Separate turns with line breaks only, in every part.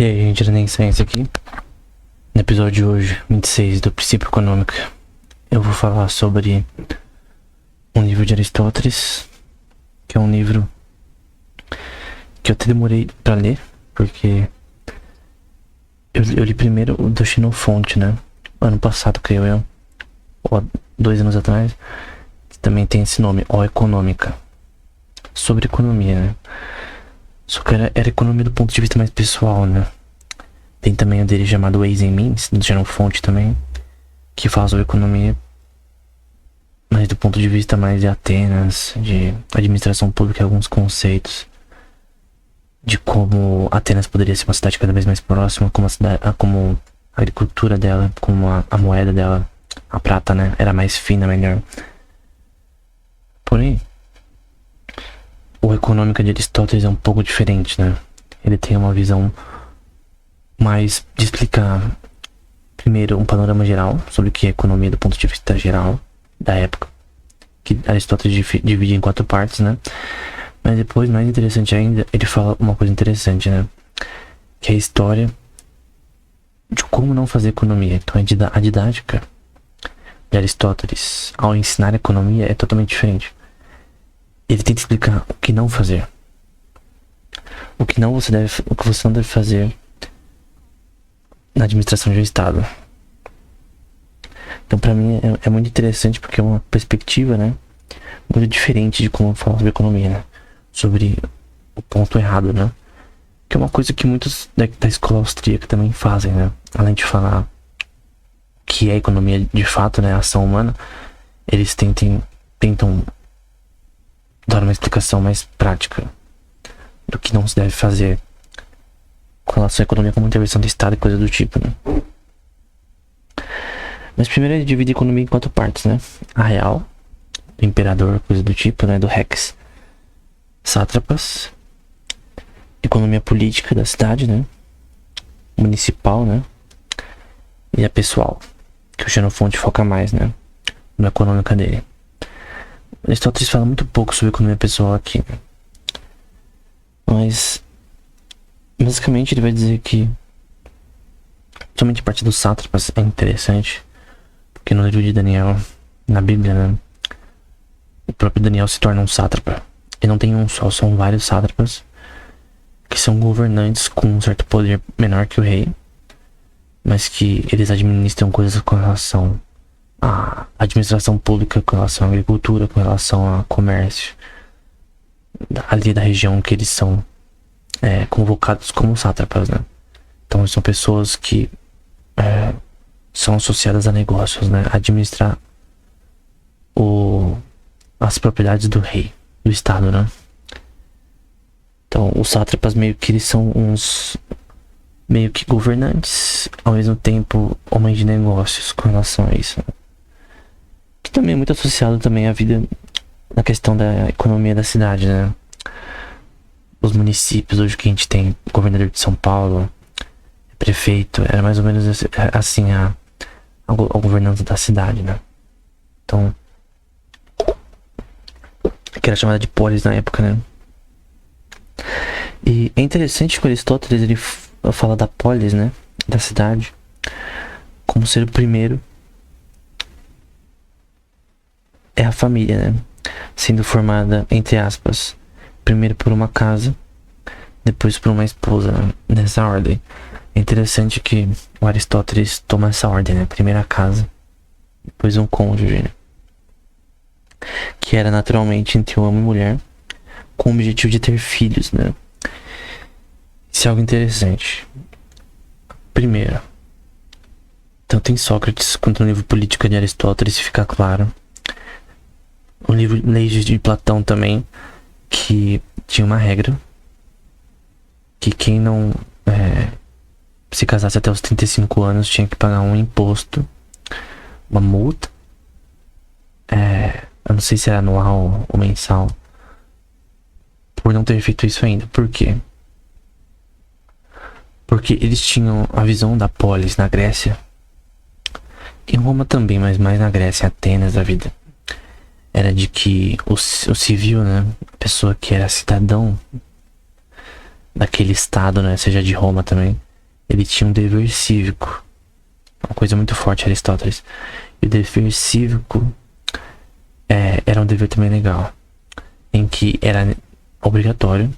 E aí, gente, nem ciência aqui. No episódio de hoje, 26 do Princípio Econômico, eu vou falar sobre um livro de Aristóteles, que é um livro que eu até demorei pra ler, porque eu li primeiro o do Xenofonte, né? Ano passado, creio eu, ou 2 anos atrás, que também tem esse nome, O Econômica, sobre economia, né? Só que era economia do ponto de vista mais pessoal, né? Tem também o dele chamado Ways and Means, do Xenofonte também, que fala sobre economia, mas do ponto de vista mais de Atenas, de administração pública, alguns conceitos de como Atenas poderia ser uma cidade cada vez mais próxima, como como a agricultura dela, como a moeda dela, a prata, né, era mais fina, melhor. Porém, o Econômica de Aristóteles é um pouco diferente, né? Ele tem uma visão mais de explicar, primeiro, um panorama geral sobre o que é economia do ponto de vista geral da época, que Aristóteles divide em 4 partes, né? Mas depois, mais interessante ainda, ele fala uma coisa interessante, né? Que é a história de como não fazer economia. Então a didática de Aristóteles ao ensinar economia é totalmente diferente. Ele tenta explicar o que não fazer, o que você não deve fazer na administração de um estado. Então, pra mim é muito interessante, porque é uma perspectiva, né, muito diferente de como falar sobre economia, né, sobre o ponto errado, né, que é uma coisa que muitos da escola austríaca também fazem, né, além de falar o que é economia de fato, né, a ação humana, eles tentam dar uma explicação mais prática do que não se deve fazer com relação à economia como intervenção do Estado e coisa do tipo, né? Mas primeiro ele divide a economia em 4 partes, né? A real, do imperador, coisa do tipo, né? Do rex. Sátrapas. Economia política da cidade, né? Municipal, né? E a pessoal, que o Xenofonte foca mais, né? Na econômica dele. Aristóteles fala muito pouco sobre economia pessoal aqui, né? Mas basicamente ele vai dizer que somente a parte dos sátrapas é interessante, porque no livro de Daniel, na Bíblia, né, o próprio Daniel se torna um sátrapa. E não tem um só, são vários sátrapas que são governantes com um certo poder menor que o rei, mas que eles administram coisas com relação à administração pública, com relação à agricultura, com relação ao comércio ali da região que eles são convocados como sátrapas, né? Então são pessoas que são associadas a negócios, né? Administrar as propriedades do rei, do estado, né? Então os sátrapas meio que eles são uns meio que governantes, ao mesmo tempo homens de negócios com relação a isso, né? Que também é muito associado também à vida na questão da economia da cidade, né? Os municípios, hoje que a gente tem governador de São Paulo, prefeito, era mais ou menos assim a governança da cidade, né? Então, que era chamada de polis na época, né? E é interessante que Aristóteles ele fala da polis, né? Da cidade, como ser o primeiro é a família, né? Sendo formada, entre aspas, primeiro por uma casa, depois por uma esposa, né? Nessa ordem. É interessante que o Aristóteles toma essa ordem, né? Primeiro a casa, depois um cônjuge, né? Que era naturalmente entre homem e mulher, com o objetivo de ter filhos, né? Isso é algo interessante. Primeiro, tanto em Sócrates quanto no livro Política de Aristóteles fica claro. O livro Leis de Platão também, que tinha uma regra que quem não se casasse até os 35 anos tinha que pagar um imposto, uma multa, eu não sei se era anual ou mensal, por não ter feito isso ainda. Por quê? Porque eles tinham a visão da polis na Grécia, em Roma também, mas mais na Grécia, Atenas da vida, era de que o civil, né, a pessoa que era cidadão daquele estado, né, seja de Roma também, ele tinha um dever cívico. Uma coisa muito forte, Aristóteles. E o dever cívico era um dever também legal, em que era obrigatório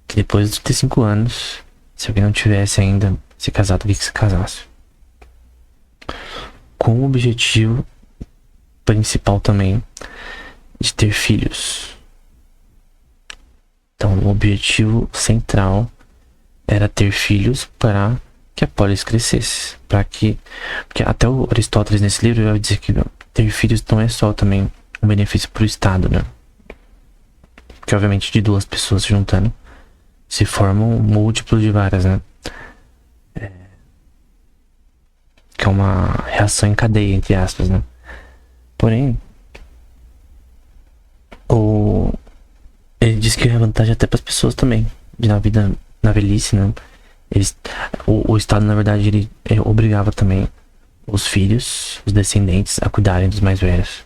que depois de ter 5 anos, se alguém não tivesse ainda se casado, que se casasse. Com o objetivo principal também de ter filhos. Então, o objetivo central era ter filhos para que a polis crescesse. Porque até o Aristóteles nesse livro vai dizer que ter filhos não é só também um benefício para o Estado, né? Porque obviamente de 2 pessoas se juntando se formam múltiplos de várias, né? Que é uma reação em cadeia, entre aspas, né? Porém, ele diz que é vantagem até para as pessoas também, na vida, na velhice, né? O Estado, na verdade, ele obrigava também os filhos, os descendentes, a cuidarem dos mais velhos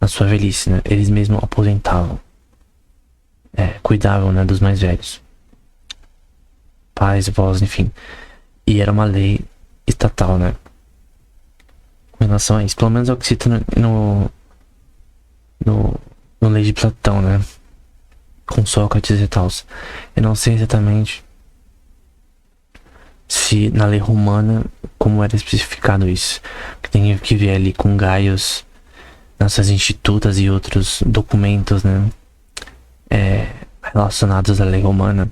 na sua velhice, né? Eles mesmos aposentavam, cuidavam, né, dos mais velhos, pais, avós, enfim. E era uma lei estatal, né, com relação a isso. Pelo menos é o que cita no Lei de Platão, né, com Sócrates e tal. Eu não sei exatamente se na lei romana como era especificado isso, que tem que ver ali com Gaius nas suas institutas e outros documentos, né, relacionados à lei romana,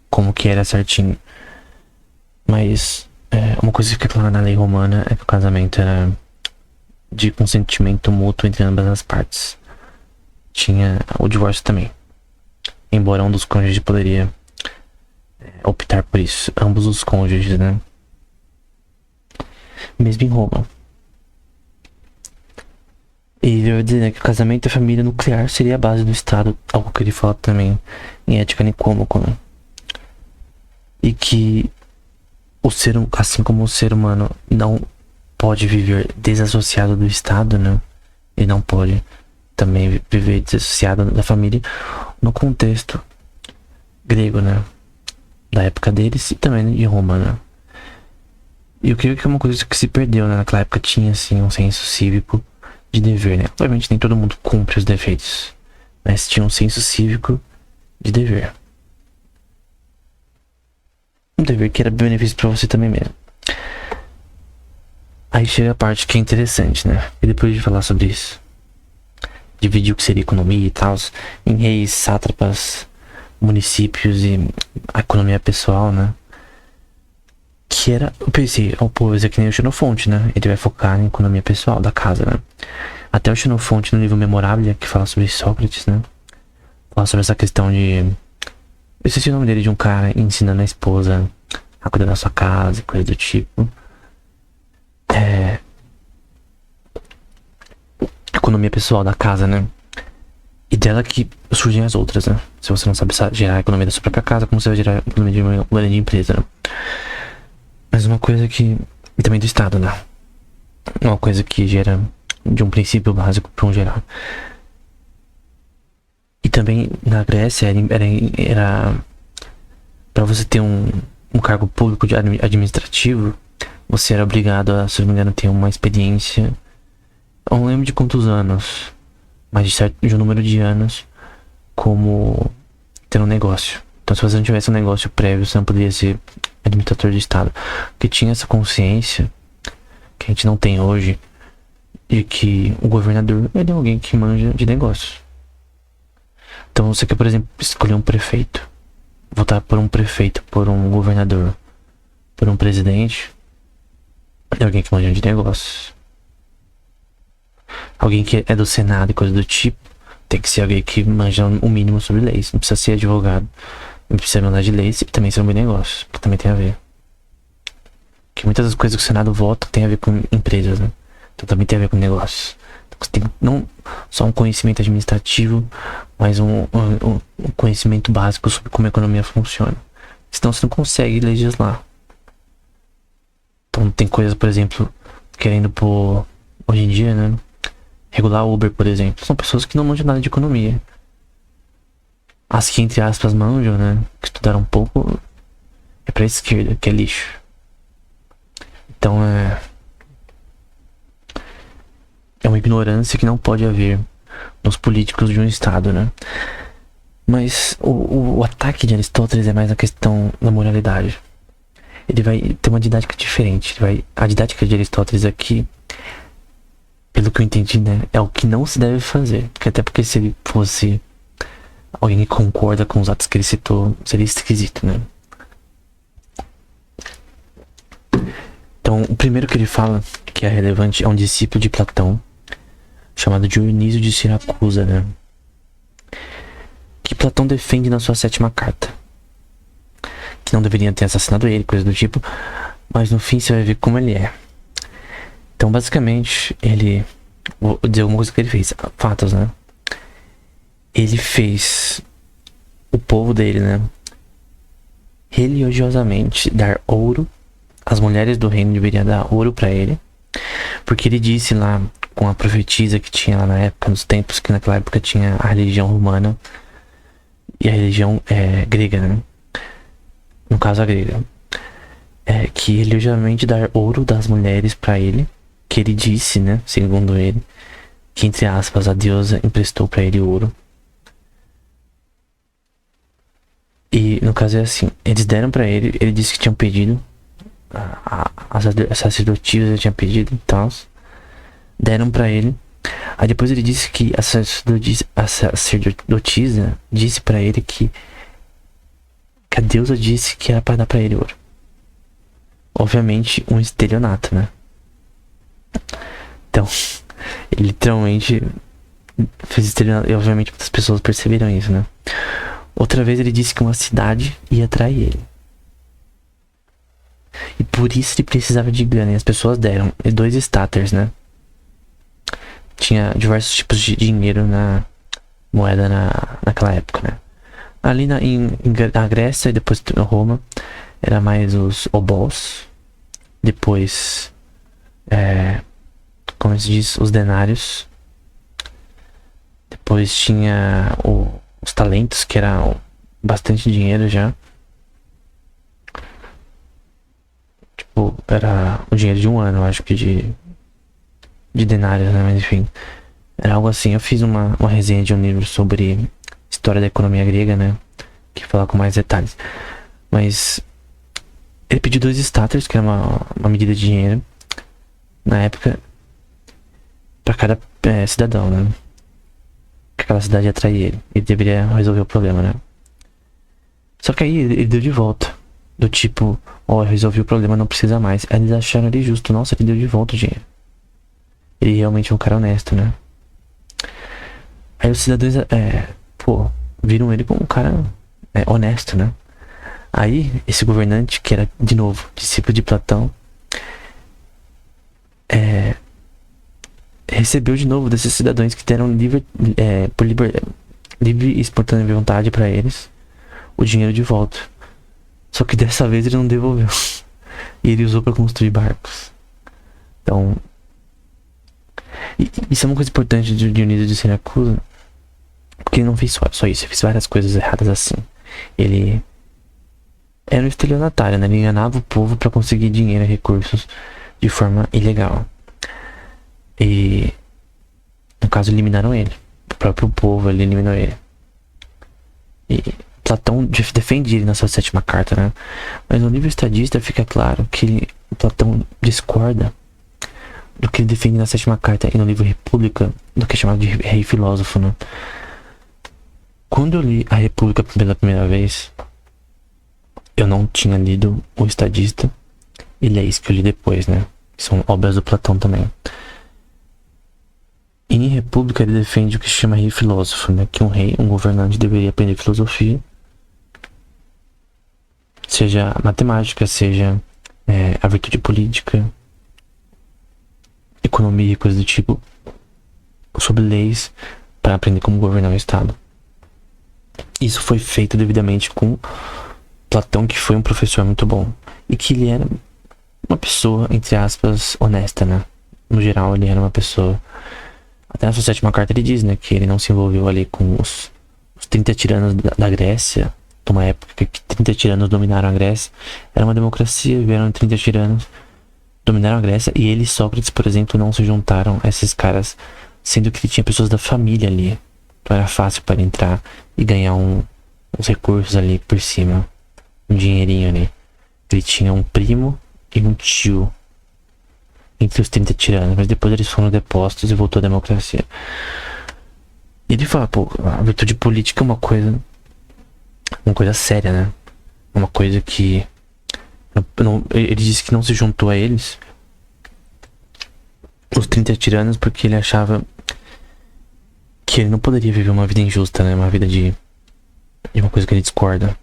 como que era certinho. Mas uma coisa que fica clara na lei romana é que o casamento era de consentimento mútuo entre ambas as partes. Tinha o divórcio também, embora um dos cônjuges poderia optar por isso. Ambos os cônjuges, né? Mesmo em Roma. E ele vai dizer, né, que o casamento e a família nuclear seria a base do Estado, algo que ele fala também em Ética Nicômaco, né? E que assim como o ser humano não pode viver desassociado do Estado, né? Ele não pode também viver desassociado da família no contexto grego, né? Da época deles e também de Roma, né? E eu creio que é uma coisa que se perdeu, né? Naquela época tinha, assim, um senso cívico de dever, né? Obviamente nem todo mundo cumpre os defeitos, mas tinha um senso cívico de dever. Um dever que era benefício pra você também mesmo. Aí chega a parte que é interessante, né? E depois de falar sobre isso, dividir o que seria economia e tal, em reis, sátrapas, municípios e a economia pessoal, né? Que era, eu pensei, o povo é que nem o Xenofonte, né? Ele vai focar em economia pessoal da casa, né? Até o Xenofonte no livro Memorável, que fala sobre Sócrates, né? Fala sobre essa questão de... Eu esqueci o nome dele, de um cara ensinando a esposa a cuidar da sua casa, coisa do tipo. Economia pessoal da casa, né? E dela que surgem as outras, né? Se você não sabe gerar a economia da sua própria casa, como você vai gerar a economia de uma grande empresa, né? Mas uma coisa que... E também do Estado, né? Uma coisa que gera de um princípio básico para um geral. E também na Grécia era para você ter um cargo público administrativo, você era obrigado a, se não me engano, ter uma experiência, eu não lembro de quantos anos, mas de um número de anos como ter um negócio. Então se você não tivesse um negócio prévio, você não poderia ser administrador de Estado. Porque tinha essa consciência que a gente não tem hoje, de que o governador ele é alguém que manja de negócios. Então você quer, por exemplo, escolher um prefeito, votar por um prefeito, por um governador, por um presidente, é alguém que manja de negócios. Alguém que é do Senado e coisa do tipo, tem que ser alguém que manja o mínimo sobre leis. Não precisa ser advogado, não precisa mandar de leis e também ser um bom negócio, que também tem a ver. Que muitas das coisas que o Senado vota tem a ver com empresas, né? Então também tem a ver com negócios. Então você tem não só um conhecimento administrativo, mas um conhecimento básico sobre como a economia funciona. Senão você não consegue legislar. Então tem coisas, por exemplo, querendo pôr hoje em dia, né? Regular Uber, por exemplo. São pessoas que não manjam nada de economia. As que, entre aspas, manjam, né? Que estudaram um pouco, é pra esquerda, que é lixo. Então é uma ignorância que não pode haver nos políticos de um estado, né? Mas o ataque de Aristóteles é mais a questão da moralidade. Ele vai ter uma didática diferente. A didática de Aristóteles aqui, pelo que eu entendi, né, é o que não se deve fazer. Até porque se ele fosse alguém que concorda com os atos que ele citou, seria esquisito, né? Então, o primeiro que ele fala, que é relevante, é um discípulo de Platão, chamado Dionísio de Siracusa, né? Que Platão defende na sua 7ª carta. Que não deveriam ter assassinado ele, coisa do tipo. Mas no fim você vai ver como ele é. Então, basicamente, ele... Vou dizer alguma coisa que ele fez. Fatos, né? Ele fez o povo dele, né, religiosamente dar ouro. As mulheres do reino deveriam dar ouro pra ele. Porque ele disse lá, com a profetisa que tinha lá na época, nos tempos que naquela época tinha a religião romana e a religião grega, né? No caso a grega. Que religiosamente dar ouro das mulheres pra ele. Que ele disse, né, segundo ele, que entre aspas a deusa emprestou pra ele ouro. E no caso é assim, eles deram pra ele, ele disse que tinham pedido, as sacerdotisas tinham pedido e tal, deram pra ele. Aí depois ele disse que a sacerdotisa disse pra ele que a deusa disse que era pra dar pra ele ouro. Obviamente um estelionato, né? Então, ele literalmente fez estelionato, e obviamente muitas pessoas perceberam isso, né? Outra vez ele disse que uma cidade ia trair ele. E por isso ele precisava de grana. E as pessoas deram 2 staters, né? Tinha diversos tipos de dinheiro na moeda naquela época, né? Ali na Grécia e depois em Roma, era mais os obol. Depois, como se diz, os denários. Depois tinha os talentos, que era bastante dinheiro já. Tipo, era o dinheiro de um ano, eu acho que de denários, né? Mas enfim, era algo assim. Eu fiz uma resenha de um livro sobre história da economia grega, né? Que fala com mais detalhes. Mas ele pediu 2 staters, que era uma medida de dinheiro na época, pra cada cidadão, né? Que aquela cidade ia atrair ele. Ele deveria resolver o problema, né? Só que aí ele deu de volta. Do tipo, eu resolvi o problema, não precisa mais. Aí eles acharam ele justo. Nossa, ele deu de volta o dinheiro. Ele realmente é um cara honesto, né? Aí os cidadãos, viram ele como um cara honesto, né? Aí, esse governante, que era, de novo, discípulo de Platão, recebeu de novo desses cidadãos que deram livre e espontânea vontade pra eles o dinheiro de volta. Só que dessa vez ele não devolveu. E ele usou pra construir barcos. Então, isso é uma coisa importante de Dionísio de Siracusa, porque ele não fez só isso, ele fez várias coisas erradas assim. Ele era um estelionatário, né? Ele enganava o povo pra conseguir dinheiro e recursos de forma ilegal. E no caso eliminaram ele. O próprio povo ele eliminou ele. E Platão defende ele na sua 7ª carta, né? Mas no livro Estadista fica claro que Platão discorda do que ele defende na 7ª carta e no livro República, do que é chamado de Rei Filósofo, né? Quando eu li a República pela primeira vez, eu não tinha lido o Estadista e é isso que eu li depois, né? São obras do Platão também. E em República ele defende o que se chama Rei Filósofo, né? Que um rei, um governante deveria aprender filosofia, seja matemática, seja a virtude política, economia e coisas do tipo, sobre leis, para aprender como governar o Estado. Isso foi feito devidamente com Platão, que foi um professor muito bom e que ele era uma pessoa, entre aspas, honesta, né? No geral, ele era uma pessoa. Até na sua 7ª carta ele diz, né, que ele não se envolveu ali com os 30 tiranos da Grécia uma época que 30 tiranos dominaram a Grécia. Era uma democracia, vieram 30 tiranos, dominaram a Grécia. E ele e Sócrates, por exemplo, não se juntaram a esses caras, sendo que ele tinha pessoas da família ali. Então era fácil para ele entrar e ganhar uns recursos ali por cima. Um dinheirinho ali. Ele tinha um primo e um tio entre os 30 tiranos, mas depois eles foram depostos e voltou a democracia. E ele fala, pô, a virtude política é uma coisa séria, né? Uma coisa que ele disse que não se juntou a eles, os 30 tiranos, porque ele achava que ele não poderia viver uma vida injusta, né? Uma vida de uma coisa que ele discorda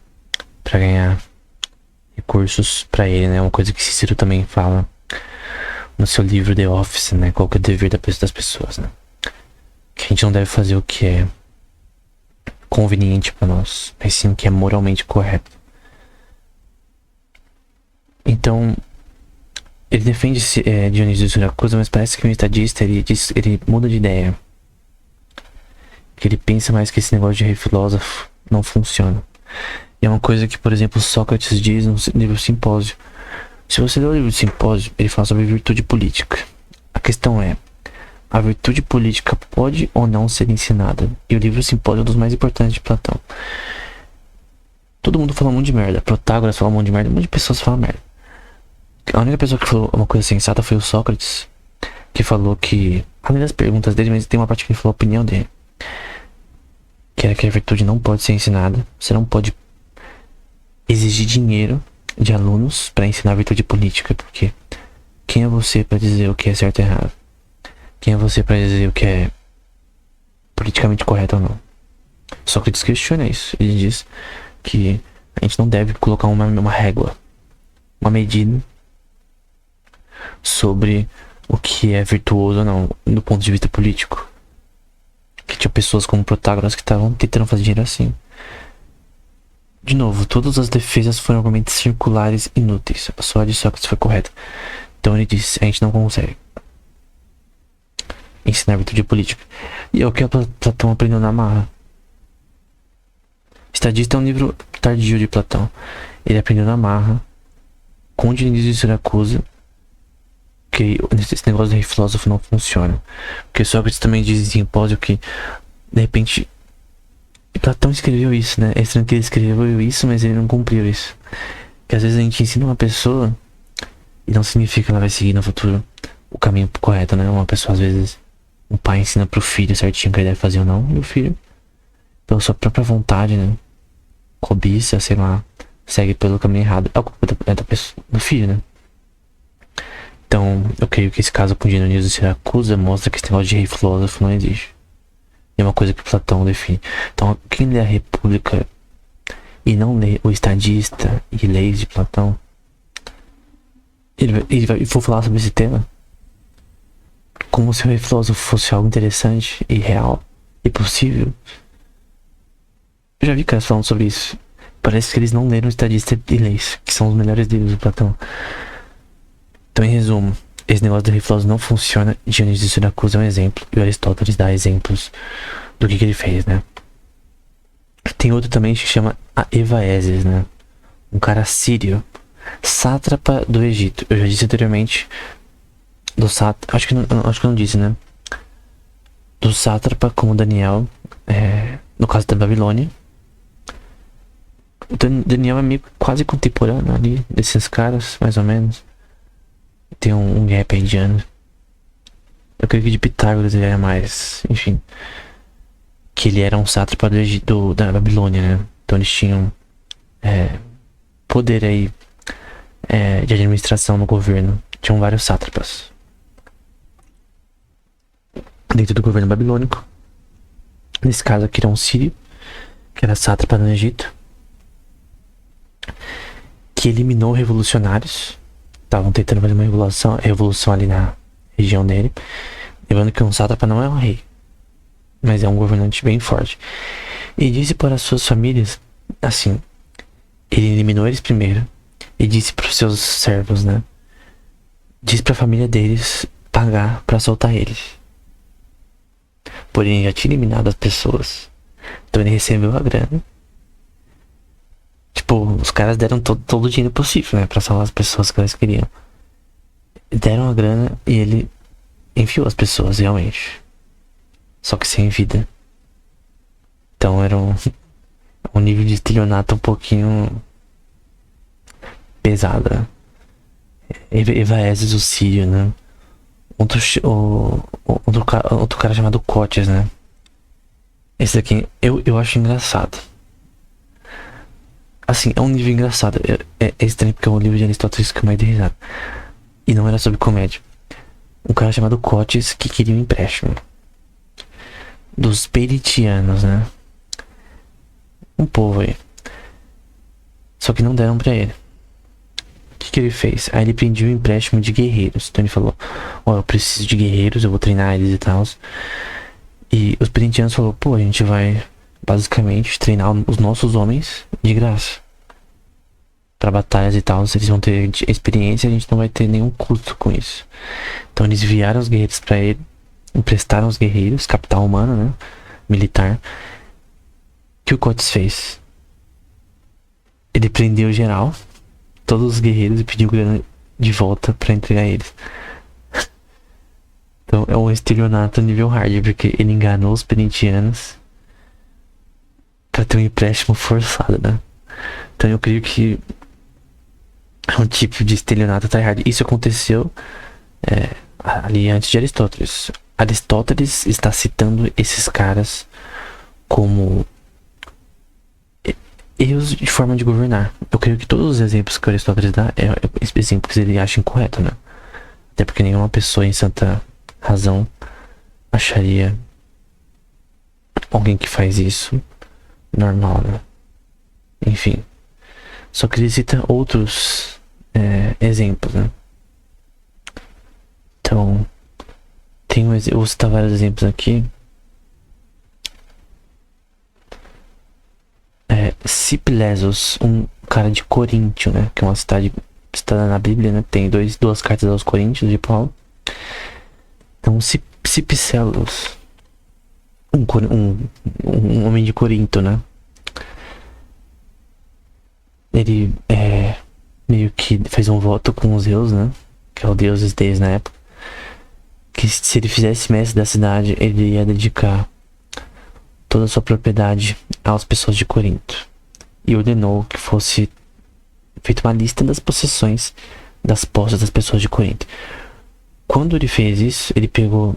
pra ganhar recursos pra ele, né? Uma coisa que Cícero também fala no seu livro The Office, né? Qual que é o dever das pessoas, né? Que a gente não deve fazer o que é conveniente pra nós, mas sim o que é moralmente correto. Então, ele defende Dionísio de Siracusa, mas parece que um estadista, ele muda de ideia. Que ele pensa mais que esse negócio de rei filósofo não funciona. E é uma coisa que, por exemplo, Sócrates diz no livro Simpósio. Se você ler o livro Simpósio, ele fala sobre virtude política. A questão é, a virtude política pode ou não ser ensinada? E o livro Simpósio é um dos mais importantes de Platão. Todo mundo fala um monte de merda. Protágoras fala um monte de merda. Um monte de pessoas falam merda. A única pessoa que falou uma coisa sensata foi o Sócrates. Que falou que, além das perguntas dele, mas tem uma parte que ele falou a opinião dele. Que era que a virtude não pode ser ensinada. Você não pode exigir dinheiro de alunos para ensinar a virtude política, porque quem é você para dizer o que é certo e errado? Quem é você para dizer o que é politicamente correto ou não? Sócrates questiona isso. Ele diz que a gente não deve colocar uma régua, uma medida sobre o que é virtuoso ou não, do ponto de vista político. Que tinha pessoas como Protágoras que estavam tentando fazer dinheiro assim. De novo, todas as defesas foram argumentos circulares inúteis. Só a de Sócrates foi correta. Então ele disse, a gente não consegue ensinar virtude política. E é o que Platão aprendeu na marra. Estadista é um livro tardio de Platão. Ele aprendeu na marra com Dionísio de Siracusa que esse negócio de rei filósofo não funciona. Porque Sócrates também diz em Simpósio que, de repente, Platão escreveu isso, né? É estranho que ele escreveu isso, mas ele não cumpriu isso. Que às vezes a gente ensina uma pessoa e não significa que ela vai seguir no futuro o caminho correto, né? Uma pessoa, às vezes, um pai ensina pro filho certinho o que ele deve fazer ou não, e o filho, pela sua própria vontade, né? Cobiça, sei lá, segue pelo caminho errado. É a culpa da pessoa, do filho, né? Então, eu creio que esse caso com Dionísio de Siracusa mostra que esse negócio de rei filósofo não existe. É uma coisa que Platão define. Então, quem lê a República e não lê o Estadista e leis de Platão, ele vai for falar sobre esse tema como se o rei filósofo fosse algo interessante e real e possível. Eu já vi caras falando sobre isso. Parece que eles não leram o Estadista e leis, que são os melhores livros do Platão. Então, em resumo, esse negócio do rei filósofo não funciona. Dionísio de Siracusa é um exemplo, e Aristóteles dá exemplos do que ele fez, né? Tem outro também que se chama Evaéses, né? Um cara sírio, sátrapa do Egito. Eu já disse anteriormente do sátrapa, acho que eu não disse, né? Do sátrapa como Daniel, no caso da Babilônia. O Daniel é meio quase contemporâneo ali desses caras, mais ou menos. Tem um gap aí de anos. Eu creio que de Pitágoras ele era mais, enfim, que ele era um sátrapa do Egito, da Babilônia, né? Então eles tinham poder aí de administração no governo. Tinham vários sátrapas dentro do governo babilônico. Nesse caso aqui era um sírio, que era sátrapa no Egito, que eliminou revolucionários. Estavam tentando fazer uma revolução ali na região dele. Lembrando que um sátrapa não é um rei, mas é um governante bem forte. E disse para as suas famílias, assim, ele eliminou eles primeiro e disse para os seus servos, né? Disse para a família deles pagar para soltar eles. Porém, já tinha eliminado as pessoas. Então ele recebeu a grana Tipo, os caras deram todo o dinheiro possível, né? Pra salvar as pessoas que eles queriam. Deram a grana e ele enfiou as pessoas, realmente. Só que sem vida. Então era um nível de estelionato um pouquinho pesado, né? Evaeses, o Sírio, né? Outro cara chamado Cotes, né? Esse daqui eu acho engraçado. Assim, é um nível engraçado. É estranho porque é um livro de Aristóteles que eu mais dei risada. E não era sobre comédia. Um cara chamado Cotes que queria um empréstimo. Dos peritianos, né? Um povo aí. Só que não deram pra ele. O que ele fez? Aí ele pediu um empréstimo de guerreiros. Então ele falou: ó, eu preciso de guerreiros, eu vou treinar eles e tal. E os peritianos falaram: pô, a gente vai basicamente treinar os nossos homens de graça pra batalhas e tal. Eles vão ter experiência e a gente não vai ter nenhum custo com isso. Então eles enviaram os guerreiros pra ele, emprestaram os guerreiros, capital humano, né? Militar. O que o Cotes fez? Ele prendeu geral, todos os guerreiros, e pediu grana de volta pra entregar eles. Então é um estelionato nível hard, porque ele enganou os peritianos pra ter um empréstimo forçado, né? Então eu creio que é um tipo de estelionato tryhard. Isso aconteceu ali antes de Aristóteles. Aristóteles está citando esses caras como erros de forma de governar. Eu creio que todos os exemplos que Aristóteles dá é exemplos que ele acha incorreto, né? Até porque nenhuma pessoa em santa razão acharia alguém que faz isso normal, né? Enfim. Só que ele cita outros exemplos, né? Então, eu vou citar vários exemplos aqui. Ciplesos, um cara de Coríntio, né? Que é uma cidade citada na Bíblia, né? Tem duas cartas aos Coríntios de Paulo. Então, Cipselos, um homem de Corinto, né? Ele meio que fez um voto com os Zeus, né? Que é o deus dos deuses na época. Que se ele fizesse mestre da cidade, ele ia dedicar toda a sua propriedade às pessoas de Corinto. E ordenou que fosse feita uma lista das possessões das posses das pessoas de Corinto. Quando ele fez isso, ele pegou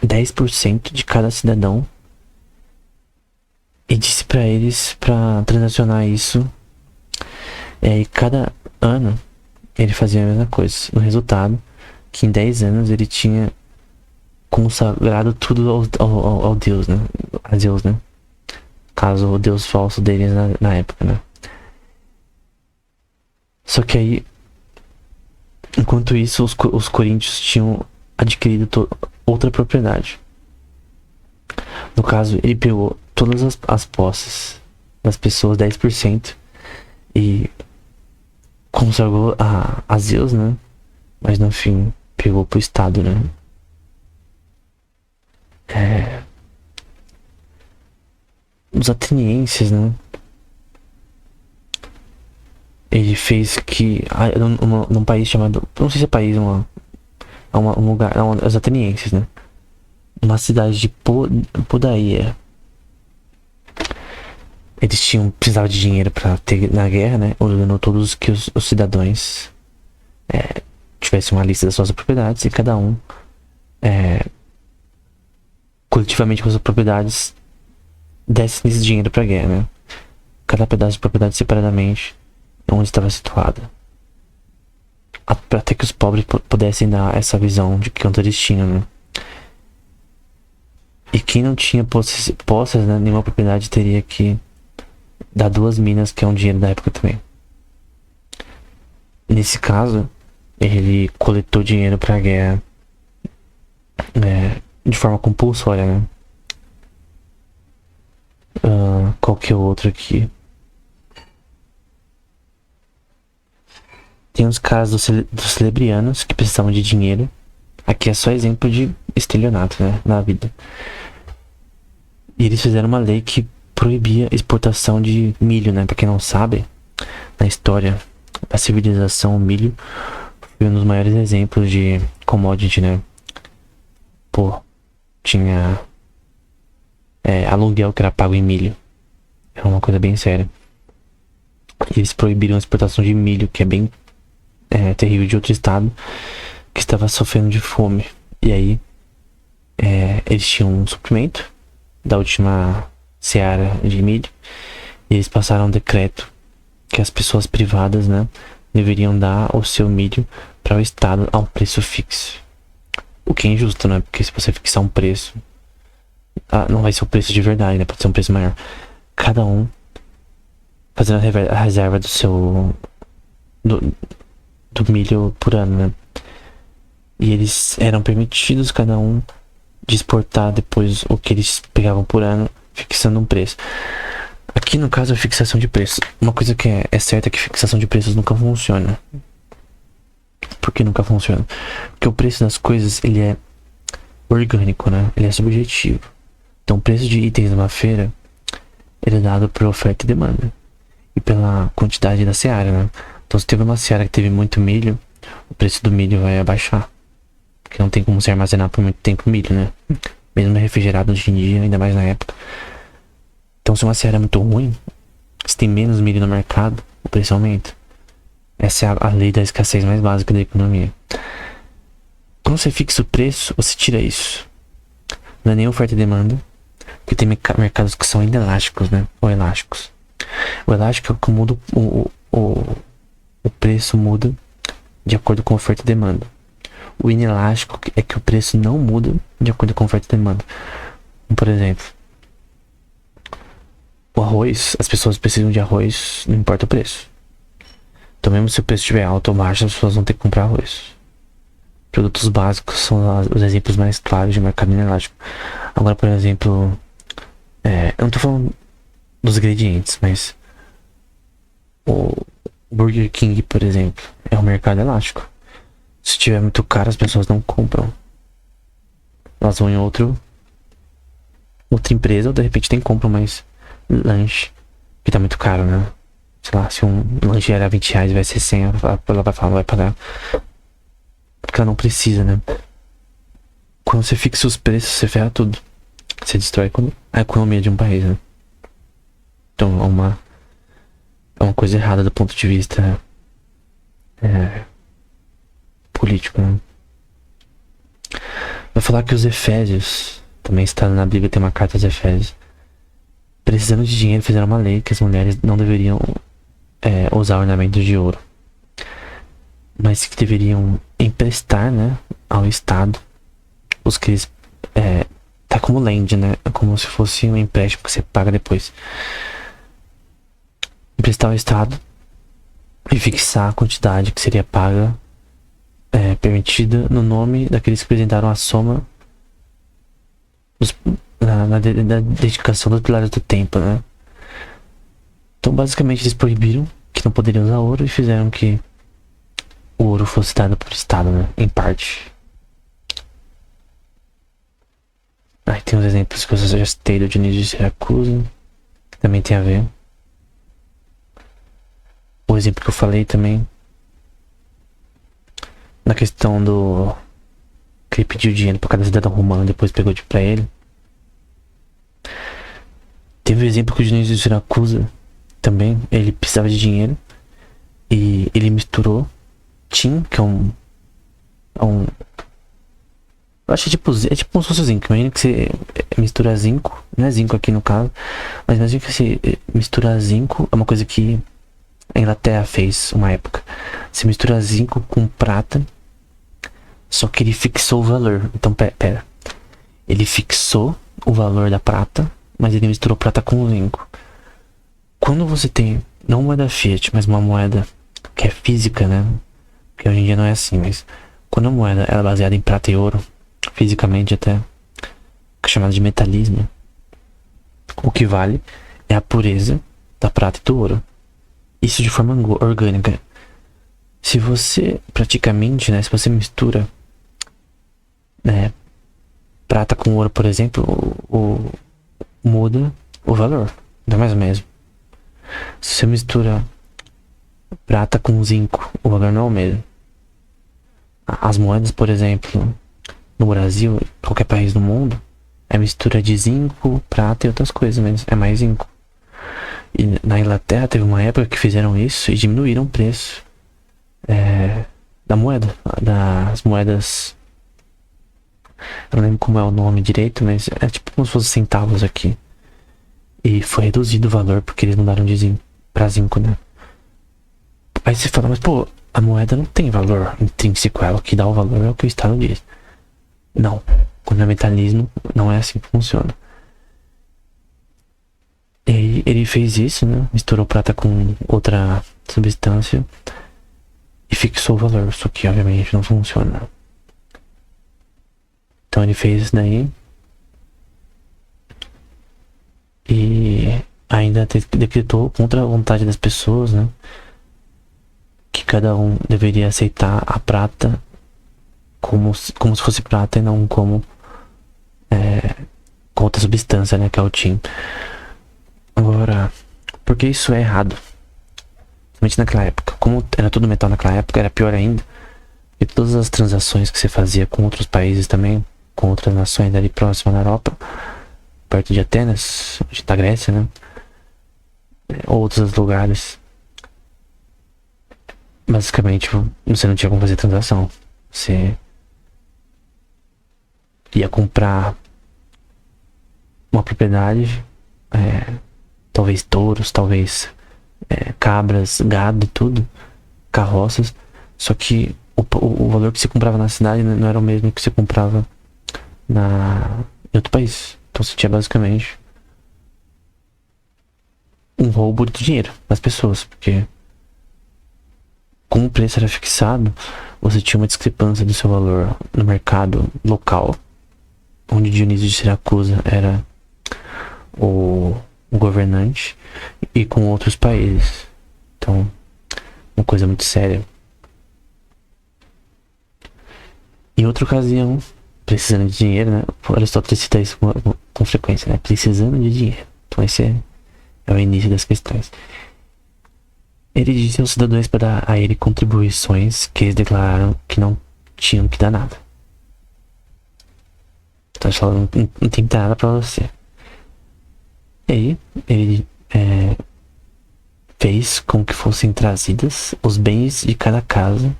10% de cada cidadão e disse pra eles pra transacionar isso. E cada ano ele fazia a mesma coisa. No resultado, que em 10 anos ele tinha consagrado tudo ao Deus, né? A Zeus, né? Caso o Deus falso deles na época, né? Só que aí, enquanto isso, os coríntios tinham adquirido outra propriedade. No caso, ele pegou todas as posses das pessoas, 10%, e consagrou a Zeus, né? Mas no fim, pegou pro Estado, né? Os atenienses, né? Ele fez que num país chamado, não sei se é país, um lugar, não, os atenienses, né? Uma cidade de Podaia. Eles precisavam de dinheiro pra ter na guerra, né? Ordenou todos que os cidadãos tivessem uma lista das suas propriedades e cada um coletivamente com suas propriedades desse esse dinheiro pra guerra, né? Cada pedaço de propriedade separadamente onde estava situada, até que os pobres pudessem dar essa visão de quanto eles tinham, né? E quem não tinha posses, né, nenhuma propriedade, teria que dar 2 minas, que é um dinheiro da época também. Nesse caso, ele coletou dinheiro pra guerra de forma compulsória, né? Qualquer outro aqui. Tem os casos dos celebrianos que precisavam de dinheiro. Aqui é só exemplo de estelionato, né, na vida. E eles fizeram uma lei que proibia exportação de milho, né? Pra quem não sabe, na história da civilização, o milho foi um dos maiores exemplos de commodity, né? Pô, tinha aluguel que era pago em milho. Era uma coisa bem séria. E eles proibiram a exportação de milho, que é bem terrível, de outro estado que estava sofrendo de fome. E aí eles tinham um suprimento da última seara de milho. E eles passaram um decreto que as pessoas privadas, né, deveriam dar o seu milho para o estado a um preço fixo. O que é injusto, né? Porque se você fixar um preço, não vai ser o preço de verdade, né? Pode ser um preço maior. Cada um fazendo a reserva do seu do milho por ano, né? E eles eram permitidos, cada um, de exportar depois o que eles pegavam por ano, fixando um preço. Aqui no caso, a fixação de preço. Uma coisa que é certa é que fixação de preços nunca funciona. Por que nunca funciona? Porque o preço das coisas, ele é orgânico, né? Ele é subjetivo. Então, o preço de itens numa feira, ele é dado por oferta e demanda. E pela quantidade da seara, né? Então, se teve uma seara que teve muito milho, o preço do milho vai abaixar. Porque não tem como se armazenar por muito tempo milho, né? Mesmo refrigerado hoje em dia, ainda mais na época. Então, se uma seara é muito ruim, se tem menos milho no mercado, o preço aumenta. Essa é a lei da escassez mais básica da economia. Quando você fixa o preço, você tira isso. Não é nem oferta e demanda, porque tem mercados que são inelásticos, né? Ou elásticos. O elástico é que muda o preço muda de acordo com oferta e demanda. O inelástico é que o preço não muda de acordo com oferta e demanda. Por exemplo, o arroz, as pessoas precisam de arroz, não importa o preço. Então mesmo se o preço estiver alto ou baixo, as pessoas vão ter que comprar arroz. Produtos básicos são os exemplos mais claros de mercado inelástico. Agora, por exemplo, eu não tô falando dos ingredientes, mas o Burger King, por exemplo, é um mercado elástico. Se estiver muito caro, as pessoas não compram. Elas vão em outra empresa, ou de repente tem compram mais lanche, que tá muito caro, né? Sei lá, se um lanche era R$20, vai ser 100, ela vai falar, não vai pagar. Porque ela não precisa, né? Quando você fixa os preços, você ferra tudo. Você destrói a economia de um país, né? Então é uma coisa errada do ponto de vista político, né? Vai falar que os Efésios, também está na Bíblia, tem uma carta aos Efésios, precisando de dinheiro, fizeram uma lei que as mulheres não deveriam usar ornamentos de ouro, mas que deveriam emprestar, né, ao Estado os que eles tá como lend, né, como se fosse um empréstimo que você paga depois. Emprestar ao Estado e fixar a quantidade que seria paga permitida no nome daqueles que apresentaram a soma na dedicação dos pilares do templo, né? Então basicamente eles proibiram que não poderiam usar ouro e fizeram que o ouro fosse dado por Estado, né? Em parte. Aí tem uns exemplos que eu já citei do Dionísio de Siracusa, que também tem a ver. O exemplo que eu falei também, na questão do que ele pediu dinheiro para cada cidadão romano e depois pegou pra ele. Teve o exemplo que o Dionísio de Siracusa também, ele precisava de dinheiro e ele misturou tin, que é um eu acho que é tipo um se fosse zinco. Imagina que você mistura zinco, não é zinco aqui no caso, mas imagina que você mistura zinco, é uma coisa que a Inglaterra fez uma época. Você mistura zinco com prata, só que ele fixou o valor. Então, pera. Ele fixou o valor da prata, mas ele misturou prata com zinco. Quando você tem, não moeda fiat, mas uma moeda que é física, né? Porque hoje em dia não é assim, mas quando a moeda ela é baseada em prata e ouro, fisicamente até, que é chamado de metalismo, o que vale é a pureza da prata e do ouro. Isso de forma orgânica. Se você praticamente, né, se você mistura prata com ouro, por exemplo, muda o valor, não é mais o mesmo. Se você mistura prata com zinco, o valor não é o mesmo. As moedas, por exemplo, no Brasil, qualquer país do mundo, é mistura de zinco, prata e outras coisas, mas é mais zinco. E na Inglaterra teve uma época que fizeram isso e diminuíram o preço da moeda, das moedas. Eu não lembro como é o nome direito, mas é tipo como se fosse centavos aqui. E foi reduzido o valor porque eles mudaram de zinco pra zinco, né? Aí você fala, mas pô, a moeda não tem valor intrínseco, ela que dá o valor é o que o Estado diz. Não, o fundamentalismo não é assim que funciona. E aí ele fez isso, né? Misturou prata com outra substância e fixou o valor, só que obviamente não funciona. Então ele fez isso daí e ainda decretou contra a vontade das pessoas, né? Que cada um deveria aceitar a prata como se fosse prata e não como com outra substância, né? Que é o tin. Agora, por que isso é errado? Principalmente naquela época. Como era tudo metal naquela época, era pior ainda. E todas as transações que você fazia com outros países também, com outras nações ali próximas da Europa, perto de Atenas, da Grécia, né? Ou outros lugares. Basicamente, você não tinha como fazer transação. Você ia comprar uma propriedade, talvez touros, talvez cabras, gado e tudo, carroças. Só que o valor que você comprava na cidade não era o mesmo que você comprava em outro país. Então você tinha basicamente um roubo de dinheiro das pessoas, porque como o preço era fixado, você tinha uma discrepância do seu valor no mercado local, onde Dionísio de Siracusa era o governante, e com outros países. Então, uma coisa muito séria. Em outra ocasião, precisando de dinheiro, né? O Aristóteles cita isso com frequência, né? Precisando de dinheiro. Então esse é o início das questões. Ele disse aos cidadãos para dar a ele contribuições que eles declararam que não tinham que dar nada. Então eles falaram, não tem que dar nada pra você. E aí, ele fez com que fossem trazidas os bens de cada casa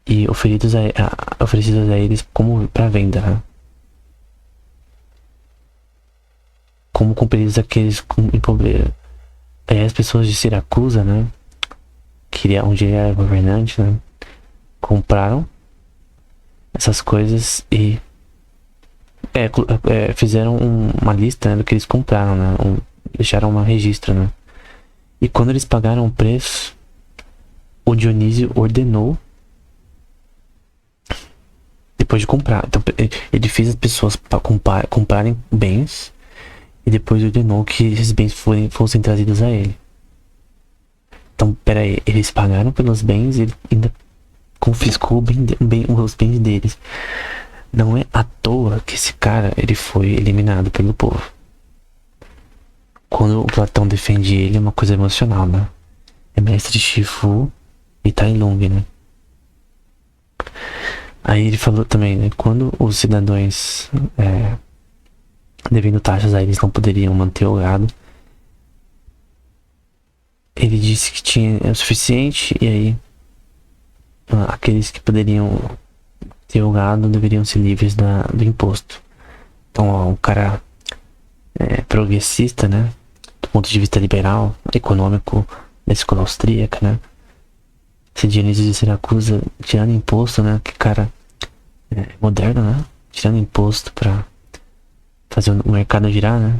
e oferecidos a eles como para venda, né? Como compelidos aqueles em pobreza. Aí as pessoas de Siracusa, né, onde ele era governante, né, compraram essas coisas e fizeram uma lista, né, do que eles compraram, né, deixaram um registro, né. E quando eles pagaram o preço, o Dionísio ordenou, depois de comprar, então ele fez as pessoas comprarem bens e depois ordenou que esses bens fossem trazidos a ele. Então, peraí, eles pagaram pelos bens e ele ainda confiscou os bens deles. Não é à toa que esse cara ele foi eliminado pelo povo. Quando o Platão defende ele, é uma coisa emocional, né? É mestre Shifu e Tai Lung, né? Aí ele falou também, né? Quando os cidadãos devendo taxas a eles não poderiam manter o gado, ele disse que tinha o suficiente e aí aqueles que poderiam ter o gado deveriam ser livres do imposto. Então, ó, um cara progressista, né? Do ponto de vista liberal, econômico, da escola austríaca, né? Esse Dionísio de Siracusa tirando imposto, né? Que cara moderno, né? Tirando imposto pra fazer o mercado girar, né?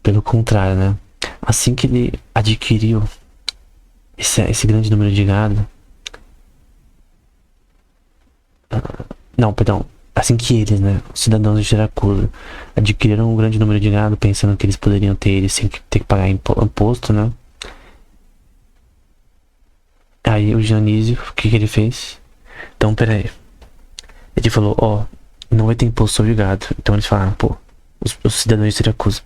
Pelo contrário, né? Assim que ele adquiriu esse grande número de gado, não, perdão, assim que eles, né, os cidadãos de Siracusa adquiriram um grande número de gado, pensando que eles poderiam ter ele sem ter que pagar imposto, né? Aí o Dionísio, o que ele fez? Então, peraí. Ele falou, ó, não vai ter imposto sobre gado. Então eles falaram, pô, os cidadãos de Siracusa,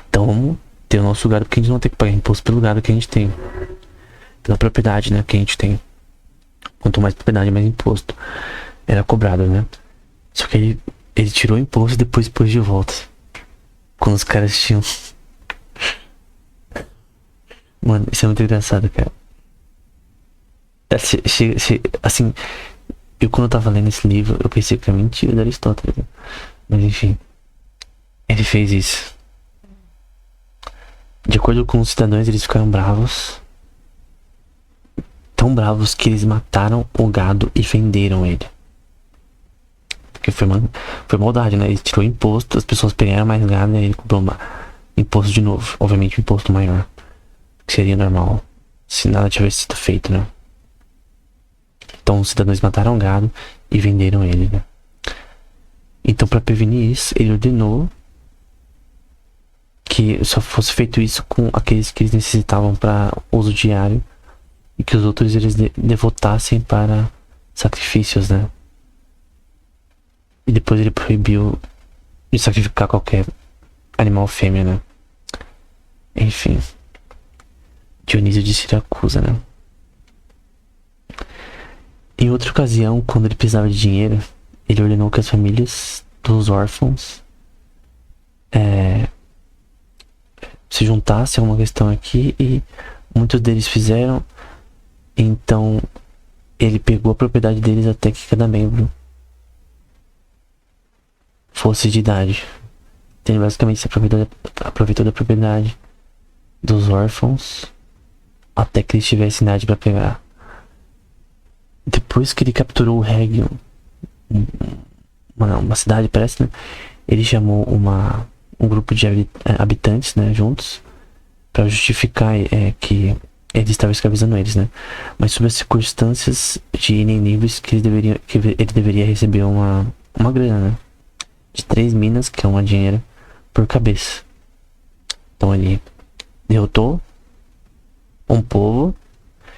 então vamos ter o nosso gado, porque a gente não tem que pagar imposto pelo gado que a gente tem. Pela propriedade, né, que a gente tem. Quanto mais propriedade, mais imposto era cobrado, né? Só que ele tirou o imposto e depois pôs de volta. Quando os caras tinham... Mano, isso é muito engraçado, cara. Assim, eu quando eu tava lendo esse livro, eu pensei que era mentira de Aristóteles. Mas enfim, ele fez isso. De acordo com os cidadãos, eles ficaram bravos. Tão bravos que eles mataram o gado e venderam ele. Porque foi maldade, né? Ele tirou imposto, as pessoas pegaram mais gado e ele cobrou imposto de novo. Obviamente um imposto maior. Que seria normal se nada tivesse sido feito, né? Então os cidadãos mataram o gado e venderam ele, né? Então, para prevenir isso, ele ordenou que só fosse feito isso com aqueles que eles necessitavam para uso diário e que os outros eles devotassem para sacrifícios, né? E depois ele proibiu de sacrificar qualquer animal fêmea, né? Enfim, Dionísio de Siracusa, né? Em outra ocasião, quando ele precisava de dinheiro, ele ordenou que as famílias dos órfãos se juntassem a uma questão aqui, e muitos deles fizeram. Então ele pegou a propriedade deles até que cada membro fosse de idade. Então ele basicamente se aproveitou da propriedade dos órfãos até que eles tivessem idade para pegar. Depois que ele capturou o Région, uma cidade, parece, né? Ele chamou um grupo de habitantes, né, juntos, para justificar que ele estava escravizando eles, né? Mas sob as circunstâncias de irem livres, que ele deveria receber uma grana, né? De 3 minas, que é uma dinheiro, por cabeça. Então ele derrotou um povo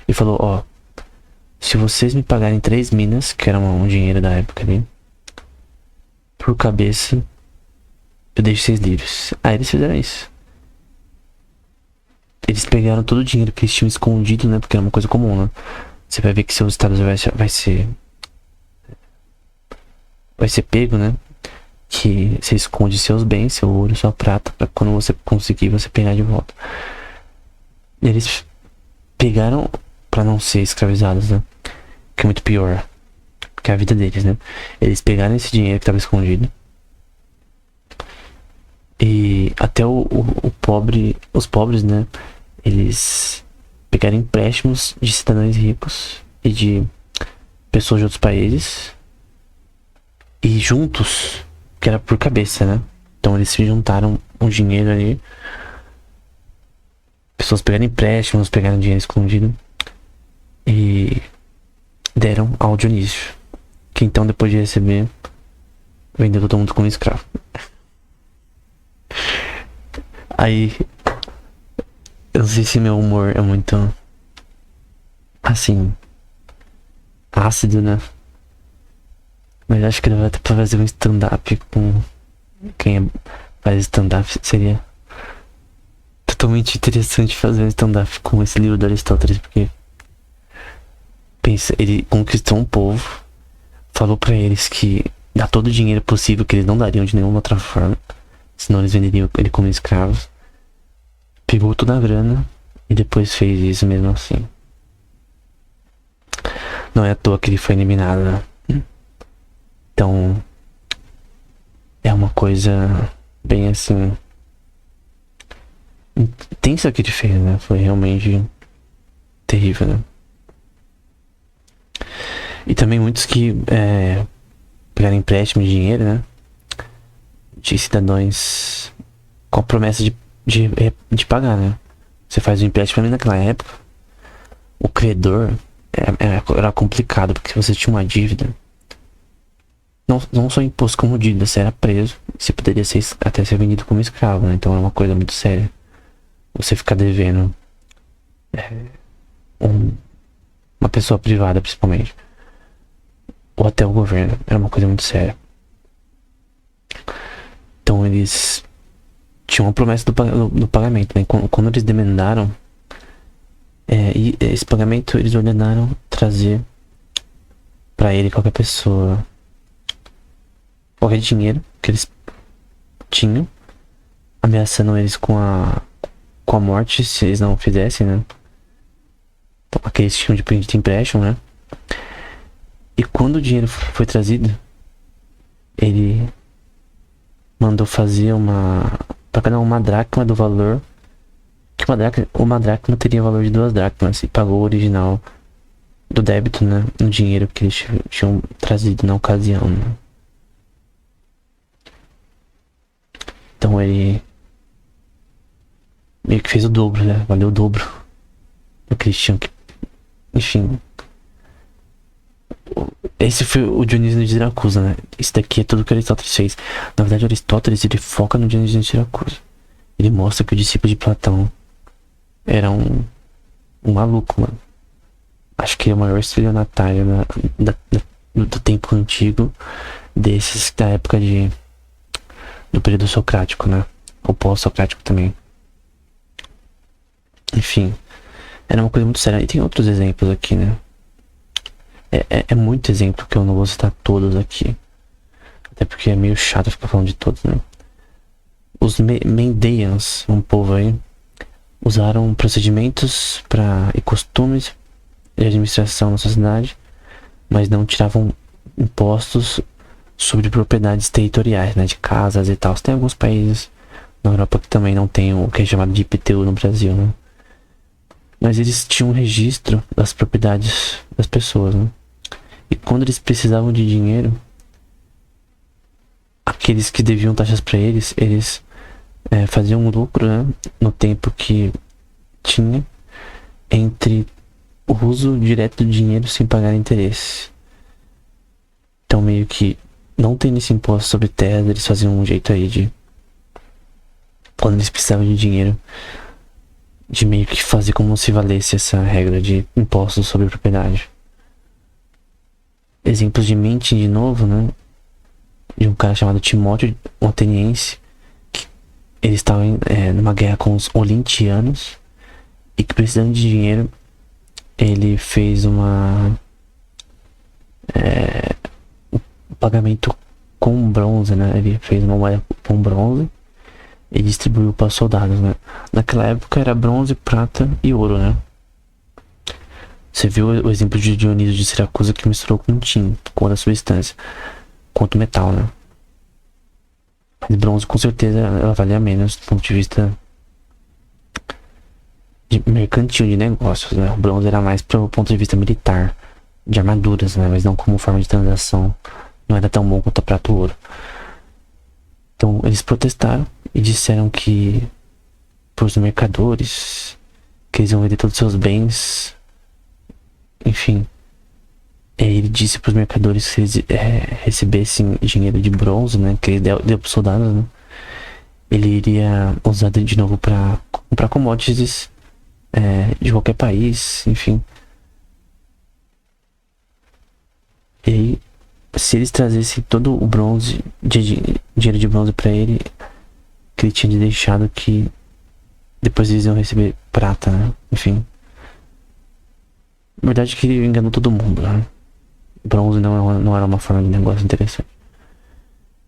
e falou: ó, se vocês me pagarem 3 minas, que era um dinheiro da época ali, por cabeça, eu deixo vocês livres. Aí eles fizeram isso. Eles pegaram todo o dinheiro que eles tinham escondido, né? Porque era uma coisa comum, né? Você vai ver que seus estados vai ser pego, né? Que você esconde seus bens, seu ouro, sua prata, pra quando você conseguir, você pegar de volta. E eles pegaram pra não ser escravizados, né? Que é muito pior que a vida deles, né? Eles pegaram esse dinheiro que tava escondido e até os pobres, né? Eles pegaram empréstimos de cidadãos ricos e de pessoas de outros países, e juntos, que era por cabeça, né? Então eles se juntaram um dinheiro ali. Pessoas pegaram empréstimos, pegaram dinheiro escondido e deram ao Dionísio, que então, depois de receber, vendeu todo mundo como escravo. Aí, eu não sei se meu humor é muito, assim, ácido, né? Mas acho que ele vai até pra fazer um stand-up com quem faz stand-up. Seria totalmente interessante fazer um stand-up com esse livro do Aristóteles, porque pensa, ele conquistou um povo, falou pra eles que dá todo o dinheiro possível, que eles não dariam de nenhuma outra forma, senão eles venderiam ele como escravos. Pegou toda a grana e depois fez isso mesmo assim. Não é à toa que ele foi eliminado, né? Então é uma coisa bem assim intensa que ele fez, né? Foi realmente terrível, né? E também muitos que pegaram empréstimo de dinheiro, né? De cidadãos com a promessa de pagar, né? Você faz um empréstimo, pra mim naquela época, o credor era complicado, porque se você tinha uma dívida, não só imposto como dívida, você era preso, você poderia até ser vendido como escravo, né? Então é uma coisa muito séria você ficar devendo uma pessoa privada, principalmente, ou até o governo. Era uma coisa muito séria. Então eles tinha uma promessa do pagamento, né? Quando eles demandaram e esse pagamento, eles ordenaram trazer pra ele qualquer pessoa, qualquer dinheiro que eles tinham, ameaçando eles com a morte se eles não fizessem, né? Então, aqueles tinham de empréstimo, né? E quando o dinheiro foi trazido, ele mandou fazer pra cada uma dracma do valor que uma dracma teria valor de 2 dracmas, e pagou o original do débito, né, no dinheiro que eles tinham trazido na ocasião, né? Então ele meio que fez o dobro, né? Valeu o dobro do que eles tinham que... Enfim, esse foi o Dionísio de Siracusa, né? Isso daqui é tudo que Aristóteles fez. Na verdade, Aristóteles, ele foca no Dionísio de Siracusa. Ele mostra que o discípulo de Platão era um maluco, mano. Acho que é o maior estelionatário do tempo antigo, desses da época do período socrático, né? Ou pós-socrático também. Enfim, era uma coisa muito séria. E tem outros exemplos aqui, né? É muito exemplo que eu não vou citar todos aqui. Até porque é meio chato ficar falando de todos, né? Os Mendeans, um povo aí, usaram procedimentos e costumes de administração na sociedade, mas não tiravam impostos sobre propriedades territoriais, né? De casas e tal. Tem alguns países na Europa que também não tem o que é chamado de IPTU no Brasil, né? Mas eles tinham um registro das propriedades das pessoas, né? E quando eles precisavam de dinheiro, aqueles que deviam taxas para eles faziam um lucro, né, no tempo que tinha entre o uso direto do dinheiro sem pagar interesse. Então meio que não tendo esse imposto sobre terras, eles faziam um jeito aí de, quando eles precisavam de dinheiro, de meio que fazer como se valesse essa regra de impostos sobre propriedade. Exemplos de mente de novo, né? De um cara chamado Timóteo, um ateniense, que ele estava numa guerra com os olintianos e que, precisando de dinheiro, ele fez um pagamento com bronze, né? Ele fez uma moeda com bronze e distribuiu para os soldados, né? Naquela época era bronze, prata e ouro, né? Você viu o exemplo de Dionísio de Siracusa, que misturou com tin, com outra substância, quanto metal, né? Mas bronze, com certeza, ela valia menos do ponto de vista de mercantil, de negócios, né? O bronze era mais pro ponto de vista militar, de armaduras, né? Mas não como forma de transação. Não era tão bom quanto a prata ou ouro. Então, eles protestaram e disseram que pros mercadores, que eles iam vender todos os seus bens. Enfim, ele disse para os mercadores que se eles recebessem dinheiro de bronze, né, que ele deu para os soldados, né, ele iria usar de novo para comprar commodities de qualquer país, enfim. E aí, se eles trazessem todo o bronze, dinheiro de bronze para ele, que ele tinha deixado, que depois eles iam receber prata, né, enfim. Na verdade que ele enganou todo mundo, né? Bronze não era uma forma de negócio interessante.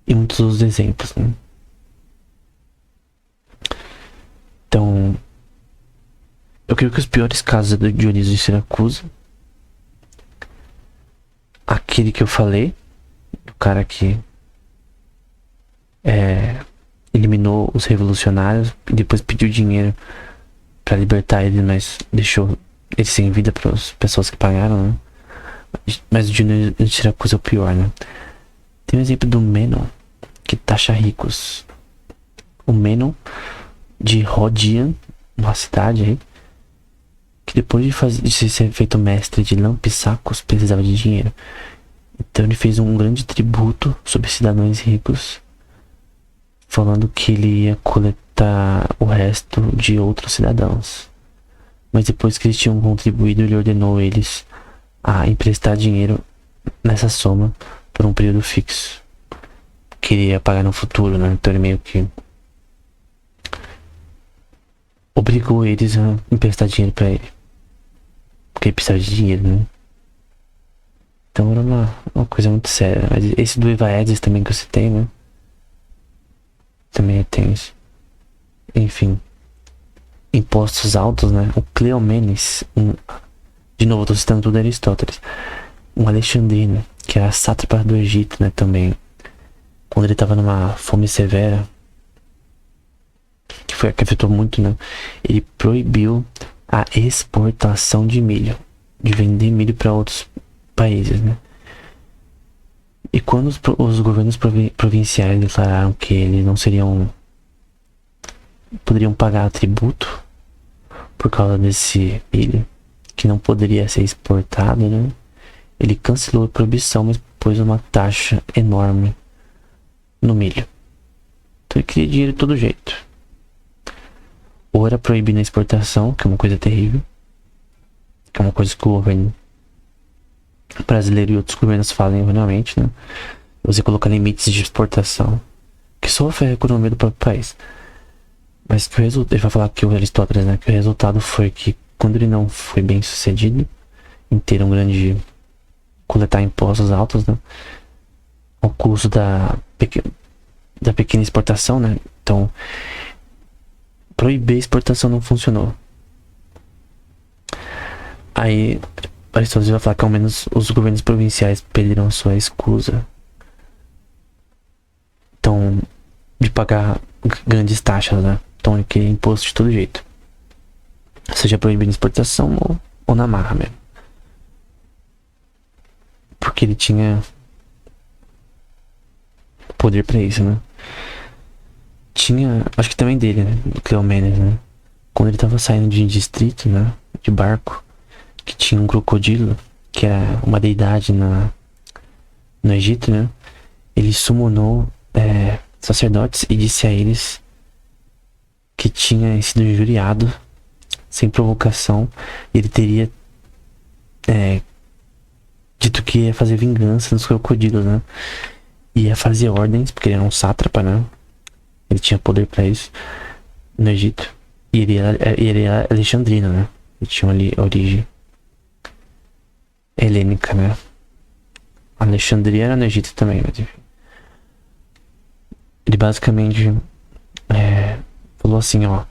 E muitos outros exemplos, né? Então, eu creio que os piores casos do Dionísio de Siracusa, aquele que eu falei, do cara que eliminou os revolucionários e depois pediu dinheiro para libertar ele, mas deixou ele sem vida para as pessoas que pagaram, né? Mas o Dionísio de Siracusa é o pior, né? Tem um exemplo do Menon, que taxa ricos. O Menon de Rodian, uma cidade aí, que depois de ser feito mestre de Lampsacus, precisava de dinheiro. Então ele fez um grande tributo sobre cidadãos ricos, falando que ele ia coletar o resto de outros cidadãos. Mas depois que eles tinham contribuído, ele ordenou eles a emprestar dinheiro nessa soma por um período fixo, que ele ia pagar no futuro, né? Então ele meio que obrigou eles a emprestar dinheiro pra ele. Porque ele precisava de dinheiro, né? Então era uma coisa muito séria. Mas esse do Evaedes também que eu citei, né? Também é tenso. Enfim. Impostos altos, né? O Cleomenes, de novo, eu tô citando tudo Aristóteles. Um alexandrino, que era sátrapa do Egito, né? Também. Quando ele tava numa fome severa, que afetou muito, né? Ele proibiu a exportação de milho, de vender milho para outros países, né? E quando os governos provinciais declararam que eles não poderiam pagar tributo por causa desse milho, que não poderia ser exportado, né? Ele cancelou a proibição, mas pôs uma taxa enorme no milho. Então ele queria dinheiro de todo jeito. Ou era proibindo a exportação, que é uma coisa terrível, que é uma coisa que o governo brasileiro e outros governos falam erroneamente, né? Você colocar limites de exportação, que sofre a economia do próprio país. Mas que ele vai falar que o Aristóteles, né? Que o resultado foi que quando ele não foi bem sucedido em ter um grande coletar impostos altos, né? Ao custo da pequena exportação, né? Então proibir a exportação não funcionou. Aí Aristóteles vai falar que ao menos os governos provinciais perderam a sua escusa. Então, de pagar grandes taxas, né? Então ele queria imposto de todo jeito. Seja proibindo a exportação ou na marra mesmo. Porque ele tinha poder pra isso, né? Tinha, acho que também dele, né? Do Cleomenes, né? Quando ele tava saindo de distrito, né? De barco, que tinha um crocodilo, que era uma deidade no Egito, né? Ele summonou sacerdotes e disse a eles que tinha sido injuriado sem provocação. Ele teria dito que ia fazer vingança nos crocodilos, né? Ia fazer ordens, porque ele era um sátrapa, né? Ele tinha poder pra isso no Egito. E ele era alexandrino, né? Ele tinha ali origem helênica, né? Alexandria era no Egito também, mas enfim. Ele basicamente falou assim, ó: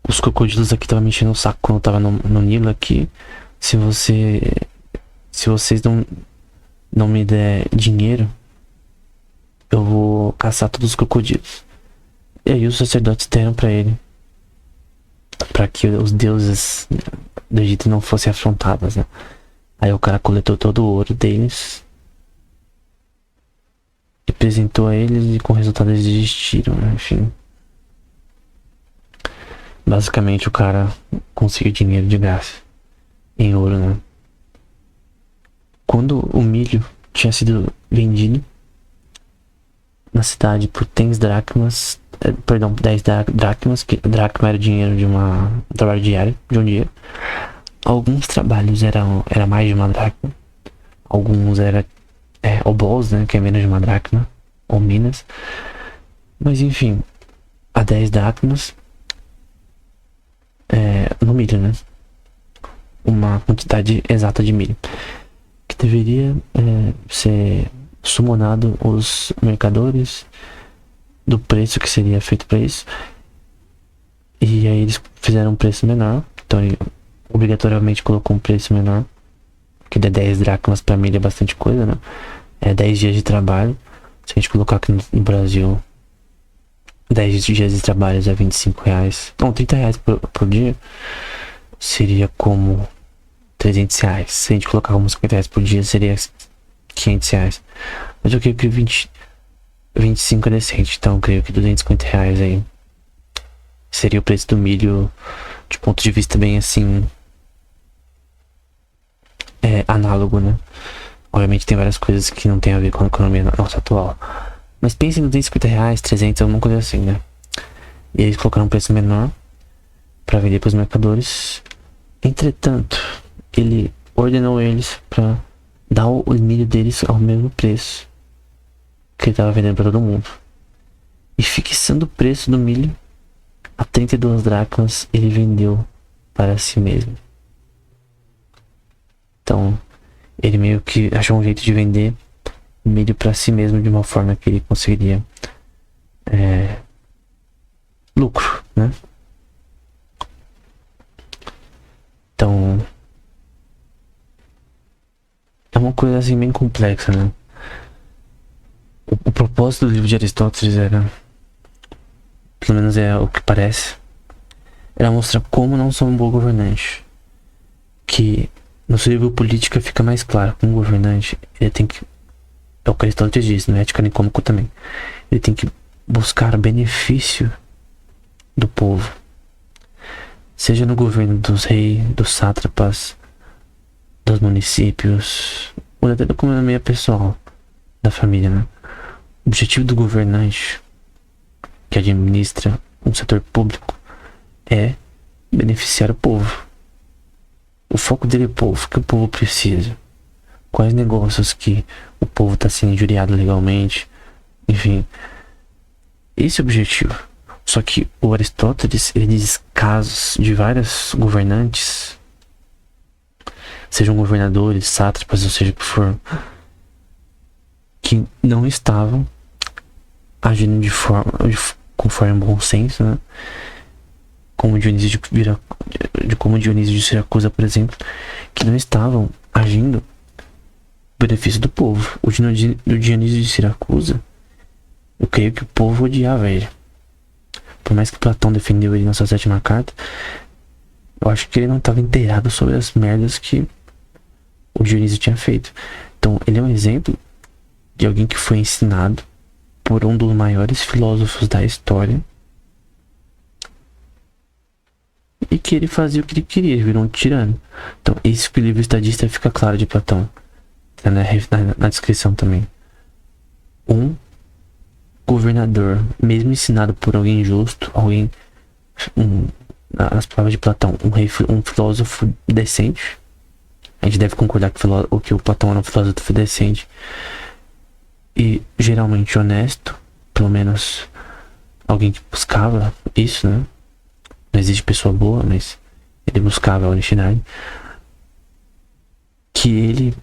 os crocodilos aqui estavam me enchendo o saco quando eu tava no Nilo aqui. Se vocês não me der dinheiro, eu vou caçar todos os crocodilos. E aí os sacerdotes deram pra ele, pra que os deuses do Egito não fossem afrontados, né? Aí o cara coletou todo o ouro deles, apresentou a eles e com o resultado eles desistiram, né? Enfim. Basicamente o cara conseguiu dinheiro de graça em ouro, né? Quando o milho tinha sido vendido na cidade por 10 dracmas, 10 dracmas, que dracma era o dinheiro de um trabalho diário, de um dia. Alguns trabalhos era mais de uma dracma, alguns era obós, né, que é menos de uma dracma, ou minas. Mas enfim, a 10 dracmas no milho, né? Uma quantidade exata de milho que deveria ser summonado os mercadores do preço que seria feito para isso. E aí eles fizeram um preço menor. Então ele obrigatoriamente colocou um preço menor, que de 10 dracmas pra milho é bastante coisa, né? 10 dias de trabalho. Se a gente colocar aqui no Brasil, 10 dias de trabalho é 25 reais. Não, 30 reais por dia. Seria como 300 reais. Se a gente colocar como 50 reais por dia, seria 500 reais. Mas eu creio que 25 é decente. Então eu creio que 250 reais aí seria o preço do milho, de ponto de vista bem assim, análogo, né? Obviamente tem várias coisas que não tem a ver com a economia nossa atual. Mas pense em 250 reais, 300, alguma coisa assim, né? E eles colocaram um preço menor para vender para os mercadores. Entretanto, ele ordenou eles para dar o milho deles ao mesmo preço que ele estava vendendo para todo mundo. E fixando o preço do milho a 32 dracmas ele vendeu para si mesmo. Então, ele meio que achou um jeito de vender milho para si mesmo de uma forma que ele conseguiria lucro, né? Então, é uma coisa assim bem complexa, né? O propósito do livro de Aristóteles era, pelo menos é o que parece, era mostrar como não sou um bom governante. Que no seu livro Política fica mais claro que um governante, ele tem que, é o que Aristóteles diz, no Ética Nicômaco também, ele tem que buscar benefício do povo. Seja no governo dos reis, dos sátrapas, dos municípios, ou até da economia pessoal da família, né? O objetivo do governante que administra um setor público é beneficiar o povo. O foco dele é o povo, o que o povo precisa, quais negócios que o povo está sendo injuriado legalmente, enfim, esse é o objetivo. Só que o Aristóteles, ele diz casos de vários governantes, sejam governadores, sátrapas, ou seja o que for, que não estavam agindo conforme o bom senso, né? Como Dionísio de Siracusa, por exemplo, que não estavam agindo em benefício do povo. O Dionísio de Siracusa, eu creio que o povo odiava ele. Por mais que Platão defendeu ele na sua 7ª carta, eu acho que ele não estava inteirado sobre as merdas que o Dionísio tinha feito. Então, ele é um exemplo de alguém que foi ensinado por um dos maiores filósofos da história e que ele fazia o que ele queria, ele virou um tirano. Então, isso que o livro Estadista fica claro de Platão, tá na descrição também. Um governador, mesmo ensinado por alguém justo, nas palavras de Platão, um filósofo decente. A gente deve concordar que o Platão era um filósofo decente e geralmente honesto, pelo menos alguém que buscava isso, né? Não existe pessoa boa, mas ele buscava a honestidade. Que ele,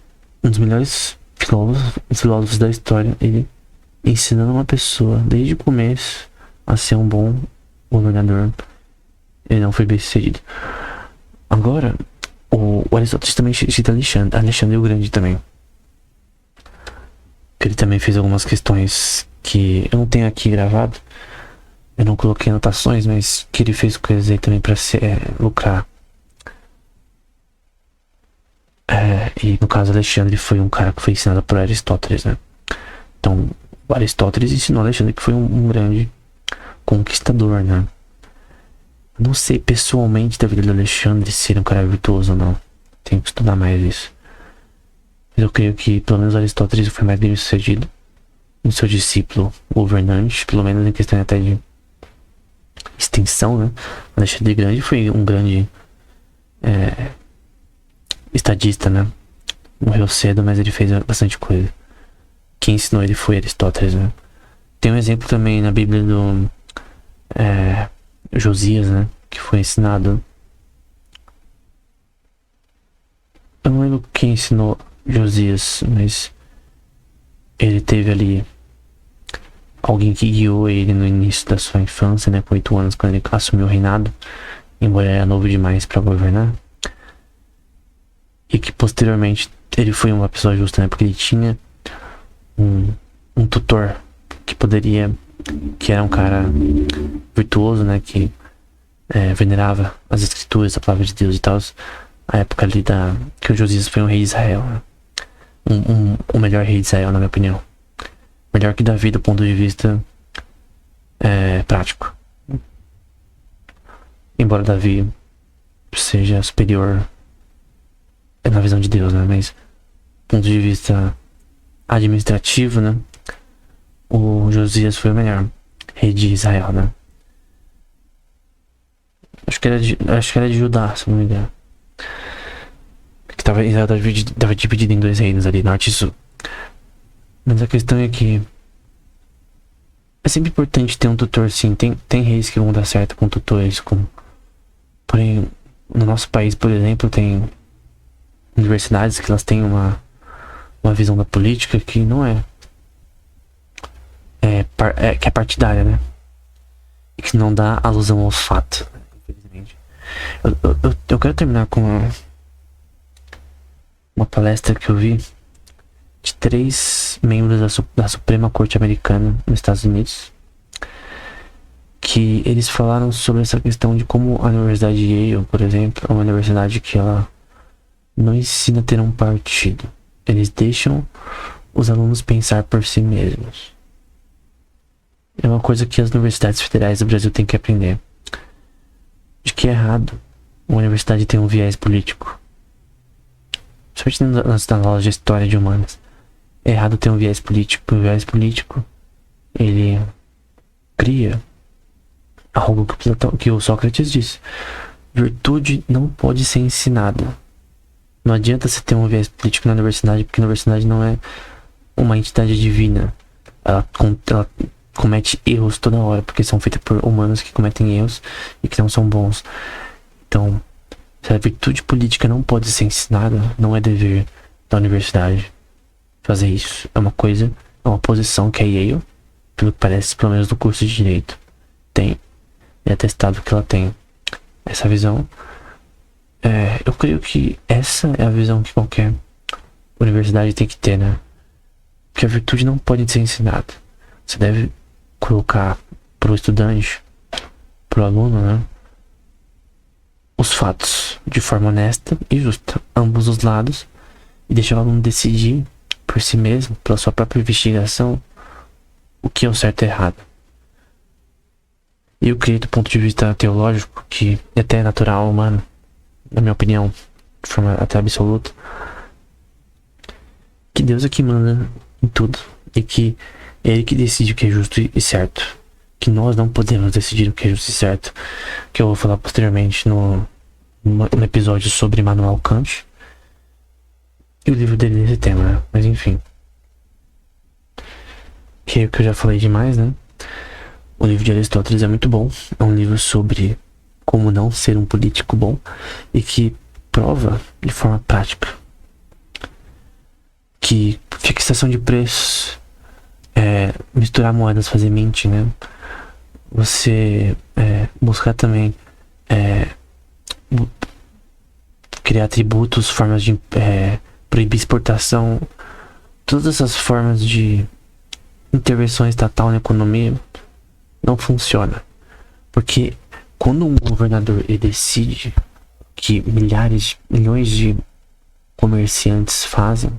um dos melhores filósofos da história, ele ensinando uma pessoa desde o começo a ser um bom governador, ele não foi bem sucedido. Agora, o Aristóteles também cita Alexandre o Grande também, que ele também fez algumas questões que eu não tenho aqui gravado, eu não coloquei anotações, mas que ele fez coisas aí também para lucrar. E no caso, Alexandre foi um cara que foi ensinado por Aristóteles, né? Então, o Aristóteles ensinou Alexandre, que foi um grande conquistador, né? Não sei pessoalmente da vida do Alexandre se ele é um cara virtuoso ou não. Tenho que estudar mais isso. Mas eu creio que pelo menos Aristóteles foi mais bem sucedido no seu discípulo governante, pelo menos em questão até de extensão, né? Alexandre Grande foi um grande estadista, né? Morreu cedo, mas ele fez bastante coisa. Quem ensinou ele foi Aristóteles, né? Tem um exemplo também na Bíblia do Josias, né? Que foi ensinado. Eu não lembro quem ensinou Josias, mas ele teve ali alguém que guiou ele no início da sua infância, né? Com 8 anos, quando ele assumiu o reinado, embora era novo demais para governar. E que posteriormente ele foi uma pessoa justa, né? Porque ele tinha um tutor que era um cara virtuoso, né? Que venerava as escrituras, a palavra de Deus e tal. A época ali que o Josias foi um rei de Israel, né? O melhor rei de Israel, na minha opinião. Melhor que Davi do ponto de vista prático. Embora Davi seja superior na visão de Deus, né? Mas do ponto de vista administrativo, né? O Josias foi o melhor rei de Israel, né? Acho que era de Judá, se não me engano. Que Israel tava dividido em 2 reinos ali, norte e sul. Mas a questão é que É sempre importante ter um tutor, sim. Tem reis que vão dar certo com tutores. Porém, no nosso país, por exemplo, tem universidades que elas têm uma visão da política que não que é partidária, né? E que não dá alusão aos fatos, infelizmente. Eu quero terminar com uma palestra que eu vi de 3 membros da Suprema Corte Americana nos Estados Unidos, que eles falaram sobre essa questão de como a Universidade de Yale, por exemplo, é uma universidade que ela não ensina a ter um partido. Eles deixam os alunos pensar por si mesmos. É uma coisa que as universidades federais do Brasil têm que aprender. De que é errado uma universidade ter um viés político. Principalmente nas aulas de história de humanas. É errado ter um viés político. O viés político, ele cria algo que o Sócrates disse. Virtude não pode ser ensinada. Não adianta você ter um viés político na universidade, porque a universidade não é uma entidade divina. Ela comete erros toda hora, porque são feitas por humanos que cometem erros e que não são bons. Então, se a virtude política não pode ser ensinada, não é dever da universidade fazer isso. É uma posição que a Yale, pelo que parece, pelo menos no curso de Direito, tem. É atestado que ela tem essa visão. Eu creio que essa é a visão que qualquer universidade tem que ter, né? Que a virtude não pode ser ensinada. Você deve colocar pro estudante, pro aluno, né, os fatos de forma honesta e justa, ambos os lados, e deixar o aluno decidir por si mesmo, pela sua própria investigação, o que é o certo e errado. E eu creio, do ponto de vista teológico, que até é natural, humano, na minha opinião, de forma até absoluta, que Deus é que manda em tudo, e que é Ele que decide o que é justo e certo, que nós não podemos decidir o que é justo e certo, que eu vou falar posteriormente no episódio sobre Immanuel Kant e o livro dele nesse tema, né? Mas enfim, que eu já falei demais, né? O livro de Aristóteles é muito bom, é um livro sobre como não ser um político bom e que prova de forma prática que fixação de preços, misturar moedas fazer mint, né? Você buscar também criar tributos, formas de proibir exportação, todas essas formas de intervenção estatal na economia não funciona, porque quando um governador ele decide que milhões de comerciantes fazem,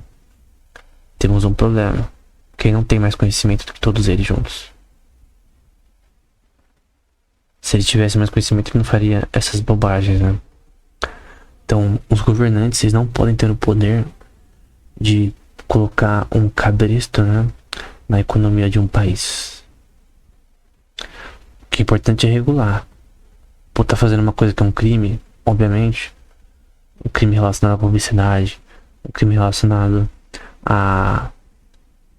temos um problema. Quem não tem mais conhecimento do que todos eles juntos. Se ele tivesse mais conhecimento, ele não faria essas bobagens, né? Então, os governantes, eles não podem ter o poder de colocar um cabresto, né, na economia de um país. O que é importante é regular. Por estar fazendo uma coisa que é um crime, obviamente, um crime relacionado à publicidade, um crime relacionado a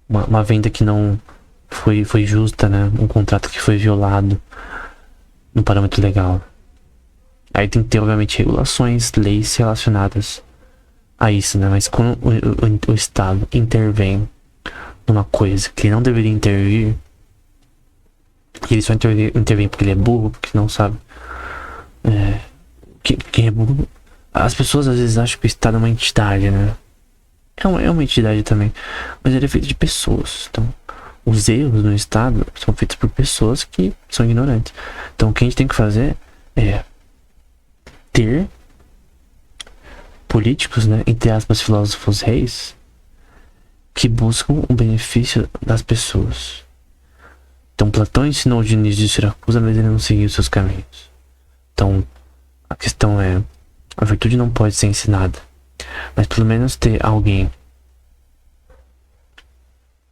uma venda que não foi justa, né? Um contrato que foi violado no parâmetro legal. Aí tem que ter, obviamente, regulações, leis relacionadas a isso, né? Mas quando o Estado intervém numa coisa que ele não deveria intervir, e ele só intervém porque ele é burro, porque não sabe quem é burro. As pessoas às vezes acham que o Estado é uma entidade, né? É uma entidade também, mas ele é feito de pessoas. Então, os erros no Estado são feitos por pessoas que são ignorantes. Então, o que a gente tem que fazer é ter políticos, né, entre aspas, filósofos reis, que buscam o benefício das pessoas. Então, Platão ensinou Dionísio de Siracusa, mas ele não seguiu seus caminhos. Então, a questão é, a virtude não pode ser ensinada, mas pelo menos ter alguém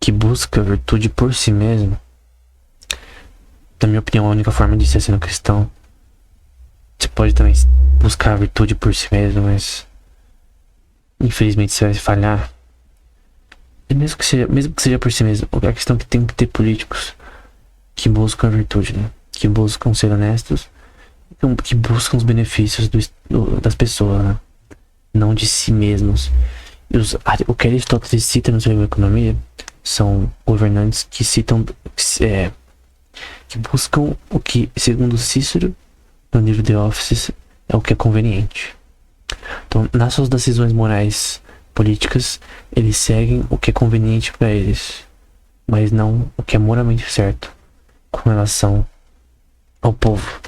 que busca a virtude por si mesmo. Na minha opinião, a única forma de ser sendo cristão. Você pode também buscar a virtude por si mesmo, mas infelizmente você vai falhar. E mesmo que seja por si mesmo, a questão é que tem que ter políticos que buscam a virtude, né? Que buscam ser honestos, que buscam os benefícios das pessoas, né? Não de si mesmos. O que Aristóteles cita no seu livro Economia são governantes que citam, que buscam o que, segundo Cícero, no livro The Office, é o que é conveniente. Então, nas suas decisões morais políticas, eles seguem o que é conveniente para eles, mas não o que é moralmente certo com relação ao povo.